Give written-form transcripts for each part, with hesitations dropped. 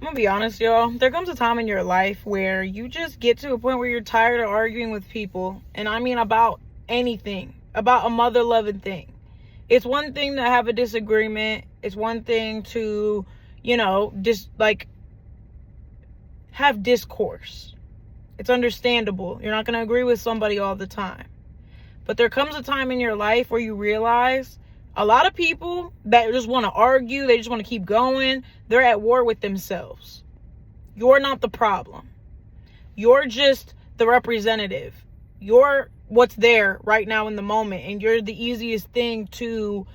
I'm gonna be honest, y'all. There comes a time in your life where you just get to a point where you're tired of arguing with people. And I mean about anything, about a mother loving thing. It's one thing to have a disagreement. It's one thing to, just like have discourse. It's understandable. You're not going to agree with somebody all the time. But there comes a time in your life where you realize a lot of people that just want to argue, they just want to keep going, they're at war with themselves. You're not the problem. You're just the representative. You're what's there right now in the moment, and you're the easiest thing to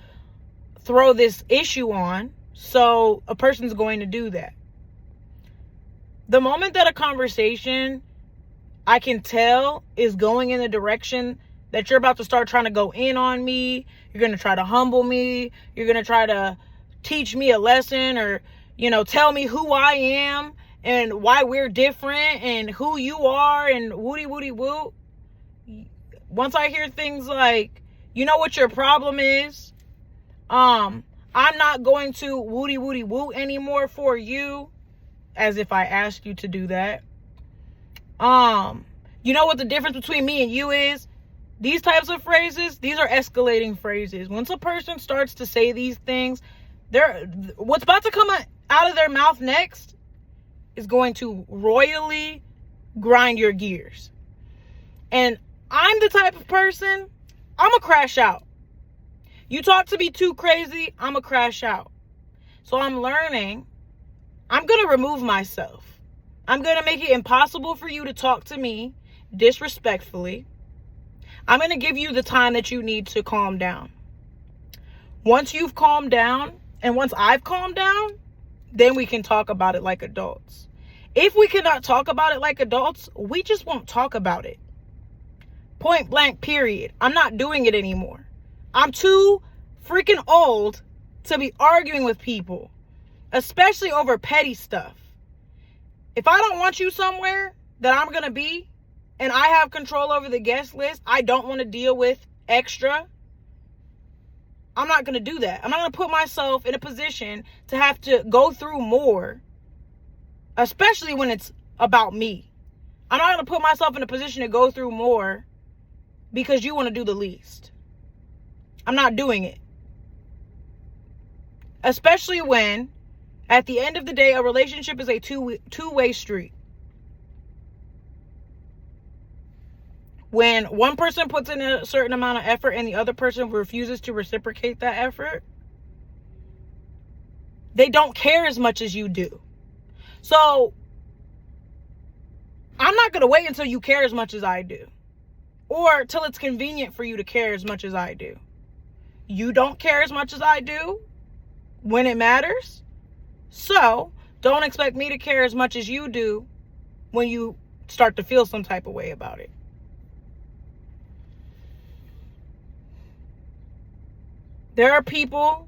throw this issue on, so a person's going to do that. The moment that a conversation, I can tell, is going in the direction that you're about to start trying to go in on me, you're going to try to humble me, you're going to try to teach me a lesson, or, tell me who I am and why we're different and who you are and woody woody woo. Once I hear things like, you know what your problem is? I'm not going to woody woody woo anymore for you, as if I asked you to do that. You know what the difference between me and you is? These types of phrases, these are escalating phrases. Once a person starts to say these things, what's about to come out of their mouth next is going to royally grind your gears. And I'm the type of person, I'm going to crash out. You talk to me too crazy, I'm going to crash out. So I'm learning, I'm going to remove myself. I'm going to make it impossible for you to talk to me disrespectfully. I'm going to give you the time that you need to calm down. Once you've calmed down, and once I've calmed down, then we can talk about it like adults. If we cannot talk about it like adults, we just won't talk about it. Point blank, period. I'm not doing it anymore. I'm too freaking old to be arguing with people, especially over petty stuff. If I don't want you somewhere that I'm going to be, and I have control over the guest list, I don't want to deal with extra, I'm not going to do that. I'm not going to put myself in a position to have to go through more, especially when it's about me. I'm not going to put myself in a position to go through more because you want to do the least. I'm not doing it. Especially when, at the end of the day, a relationship is a two-way street. When one person puts in a certain amount of effort and the other person refuses to reciprocate that effort, they don't care as much as you do. So, I'm not going to wait until you care as much as I do, or till it's convenient for you to care as much as I do. You don't care as much as I do when it matters. So, don't expect me to care as much as you do when you start to feel some type of way about it. There are people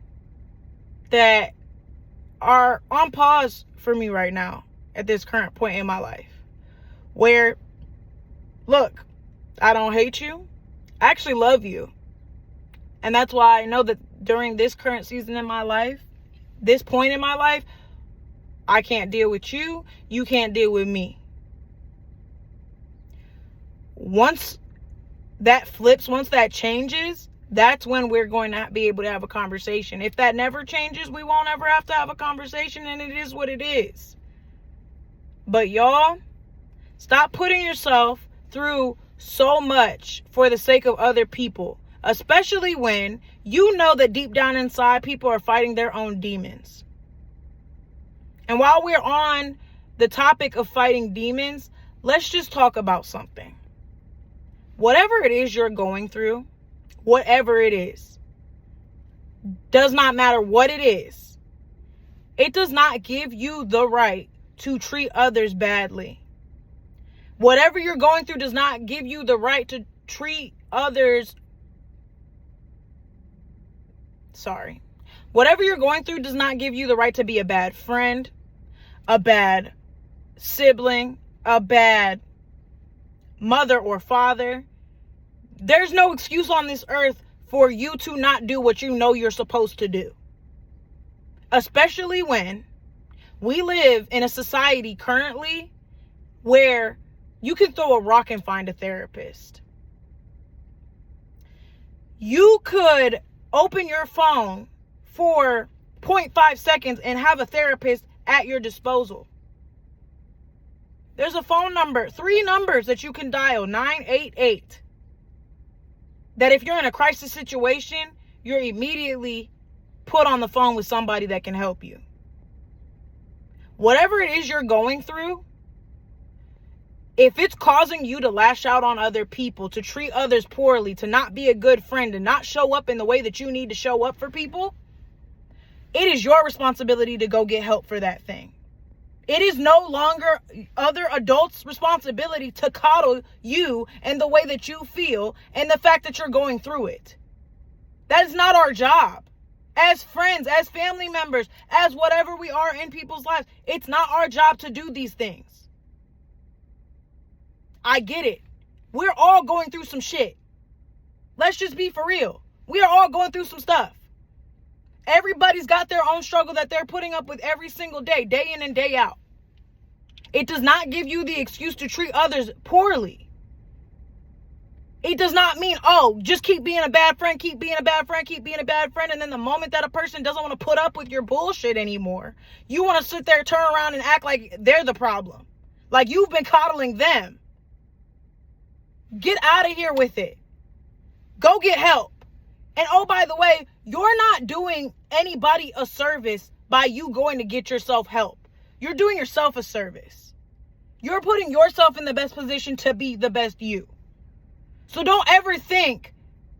that are on pause for me right now at this current point in my life, where, look, I don't hate you. I actually love you. And that's why I know that during this current season in my life, this point in my life, I can't deal with you. You can't deal with me. Once that flips, once that changes, that's when we're going to be able to have a conversation. If that never changes, we won't ever have to have a conversation, and it is what it is. But y'all, stop putting yourself through so much for the sake of other people, especially when you know that deep down inside people are fighting their own demons. And while we're on the topic of fighting demons, let's just talk about something. Whatever it is you're going through, whatever it is, does not matter what it is. It does not give you the right to treat others badly. Whatever you're going through does not give you the right to treat others. Whatever you're going through does not give you the right to be a bad friend, a bad sibling, a bad mother or father. There's no excuse on this earth for you to not do what you know you're supposed to do. Especially when We live in a society currently where you can throw a rock and find a therapist. You could open your phone for 0.5 seconds and have a therapist at your disposal. There's a phone number, 3 numbers that you can dial, 988. That if you're in a crisis situation, you're immediately put on the phone with somebody that can help you. Whatever it is you're going through, if it's causing you to lash out on other people, to treat others poorly, to not be a good friend, and not show up in the way that you need to show up for people, it is your responsibility to go get help for that thing. It is no longer other adults' responsibility to coddle you and the way that you feel and the fact that you're going through it. That is not our job. As friends, as family members, as whatever we are in people's lives, it's not our job to do these things. I get it. We're all going through some shit. Let's just be for real. We are all going through some stuff. Everybody's got their own struggle that they're putting up with every single day, day in and day out. It does not give you the excuse to treat others poorly. It does not mean, oh, just keep being a bad friend, keep being a bad friend, keep being a bad friend. And then the moment that a person doesn't want to put up with your bullshit anymore, you want to sit there, turn around and act like they're the problem. Like you've been coddling them. Get out of here with it. Go get help. And oh, by the way, you're not doing anybody a service by you going to get yourself help. You're doing yourself a service. You're putting yourself in the best position to be the best you. So don't ever think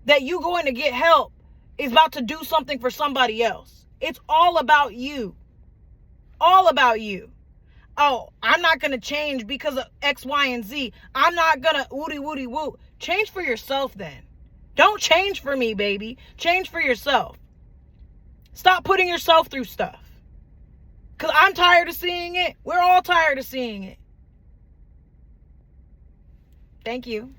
that you going to get help is about to do something for somebody else. It's all about you. All about you. Oh, I'm not going to change because of X, Y, and Z. I'm not going to woody woo. Change for yourself then. Don't change for me, baby. Change for yourself. Stop putting yourself through stuff. Because I'm tired of seeing it. We're all tired of seeing it. Thank you.